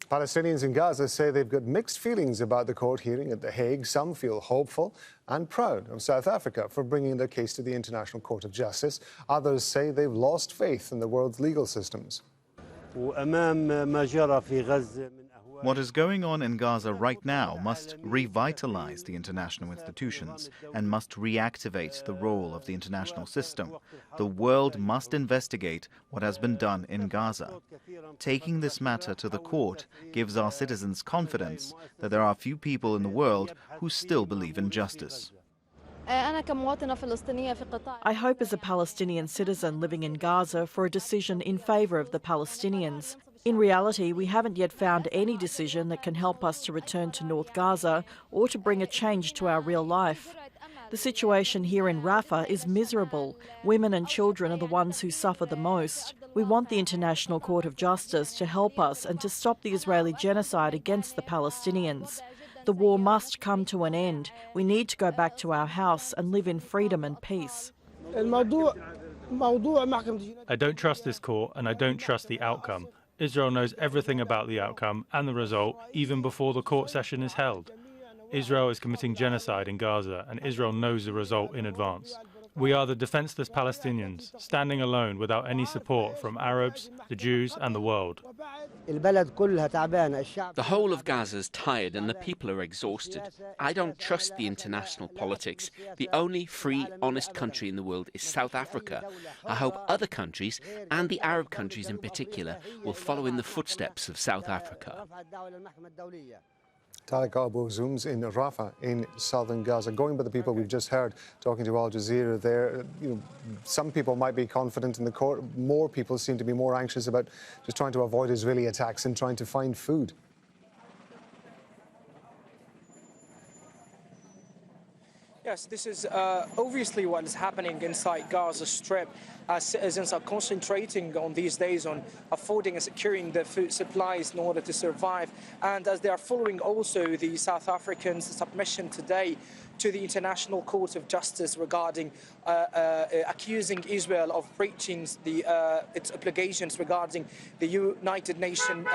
Palestinians in Gaza say they've got mixed feelings about the court hearing at The Hague. Some feel hopeful and proud of South Africa for bringing their case to the International Court of Justice. Others say they've lost faith in the world's legal systems. What is going on in Gaza right now must revitalize the international institutions and must reactivate the role of the international system. The world must investigate what has been done in Gaza. Taking this matter to the court gives our citizens confidence that there are few people in the world who still believe in justice. I hope as a Palestinian citizen living in Gaza for a decision in favour of the Palestinians. In reality, we haven't yet found any decision that can help us to return to North Gaza or to bring a change to our real life. The situation here in Rafah is miserable. Women and children are the ones who suffer the most. We want the International Court of Justice to help us and to stop the Israeli genocide against the Palestinians. The war must come to an end. We need to go back to our house and live in freedom and peace. I don't trust this court and I don't trust the outcome. Israel knows everything about the outcome and the result even before the court session is held. Israel is committing genocide in Gaza and Israel knows the result in advance. We are the defenseless Palestinians, standing alone without any support from Arabs, the Jews and the world. The whole of Gaza is tired and the people are exhausted. I don't trust the international politics. The only free, honest country in the world is South Africa. I hope other countries, and the Arab countries in particular, will follow in the footsteps of South Africa. Tareq Azoum's in Rafah in southern Gaza. Going by the people we've just heard talking to Al Jazeera there, some people might be confident in the court. More people seem to be more anxious about just trying to avoid Israeli attacks and trying to find food. Yes, this is obviously what is happening inside Gaza Strip. Citizens are concentrating on these days on affording and securing their food supplies in order to survive. And as they are following also the South Africans' submission today to the International Court of Justice regarding accusing Israel of breaching its obligations regarding the United Nations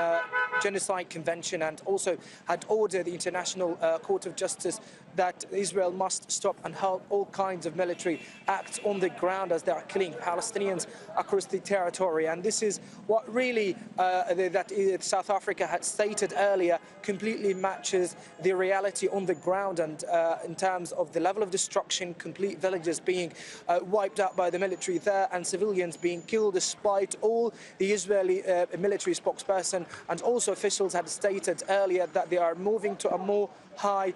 Genocide Convention, and also had ordered the International Court of Justice that Israel must stop and halt all kinds of military acts on the ground as they are killing Palestinians across the territory. And this is what really South Africa had stated earlier completely matches the reality on the ground, and in terms of the level of destruction, complete villages being wiped out by the military there and civilians being killed, despite all the Israeli military spokesperson and also officials had stated earlier that they are moving to a more high,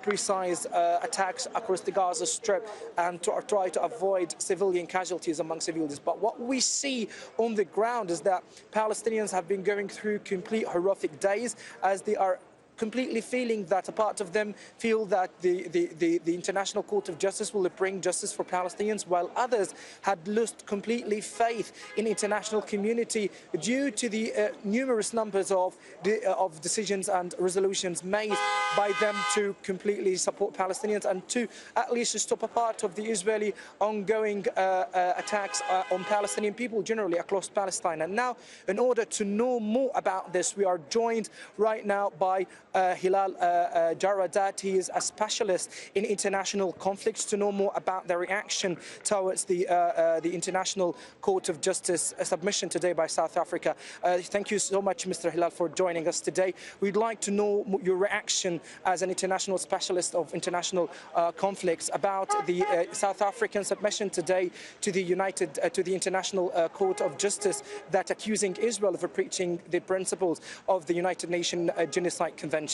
precise attacks across the Gaza Strip and to try to avoid civilian casualties among civilians. But what we see on the ground is that Palestinians have been going through complete horrific days as they are completely feeling that a part of them feel that the International Court of Justice will bring justice for Palestinians, while others had lost completely faith in the international community due to the numerous numbers of decisions and resolutions made by them to completely support Palestinians and to at least stop a part of the Israeli ongoing attacks on Palestinian people generally across Palestine. And now, in order to know more about this, we are joined right now by Hilal Jaradat. He is a specialist in international conflicts, to know more about the reaction towards the International Court of Justice submission today by South Africa. Thank you so much, Mr. Hilal, for joining us today. We'd like to know your reaction as an international specialist of international conflicts about the South African submission today to the International Court of Justice that accusing Israel of breaching the principles of the United Nations Genocide Convention.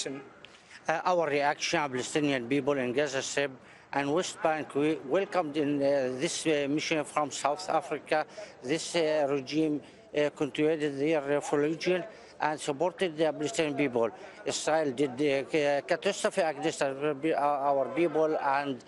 Our reaction, Palestinian people in Gaza Strip and West Bank, we welcomed in this mission from South Africa. This regime continued their revolution and supported the Palestinian people. Israel did catastrophe against our people and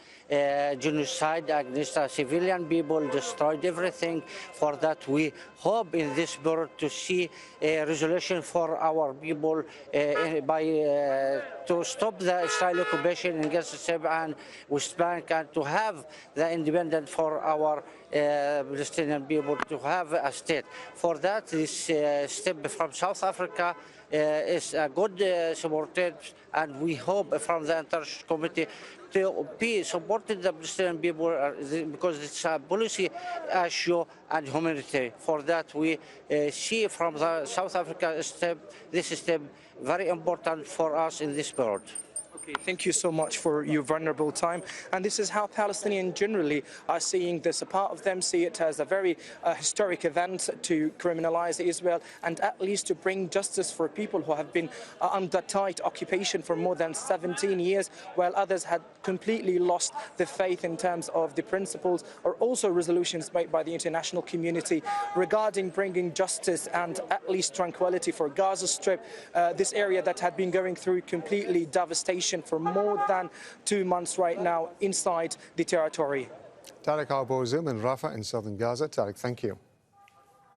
genocide against civilian people, destroyed everything. For that, we hope in this period to see a resolution for our people to stop the Israeli occupation in Gaza Strip and West Bank, and to have the independence for our Palestinian people to have a state. For that, this step from South Africa is a good supported, and we hope from the International Committee to be supporting the Palestinian people because it's a policy issue and humanitarian. For that, we see from the South Africa step, this step very important for us in this period. Okay, thank you so much for your vulnerable time. And this is how Palestinians generally are seeing this. A part of them see it as a very historic event to criminalize Israel and at least to bring justice for people who have been under tight occupation for more than 17 years, while others had completely lost the faith in terms of the principles or also resolutions made by the international community regarding bringing justice and at least tranquility for Gaza Strip, this area that had been going through completely devastation for more than 2 months right now inside the territory. Tareq Azoum in Rafah in southern Gaza. Tareq, thank you.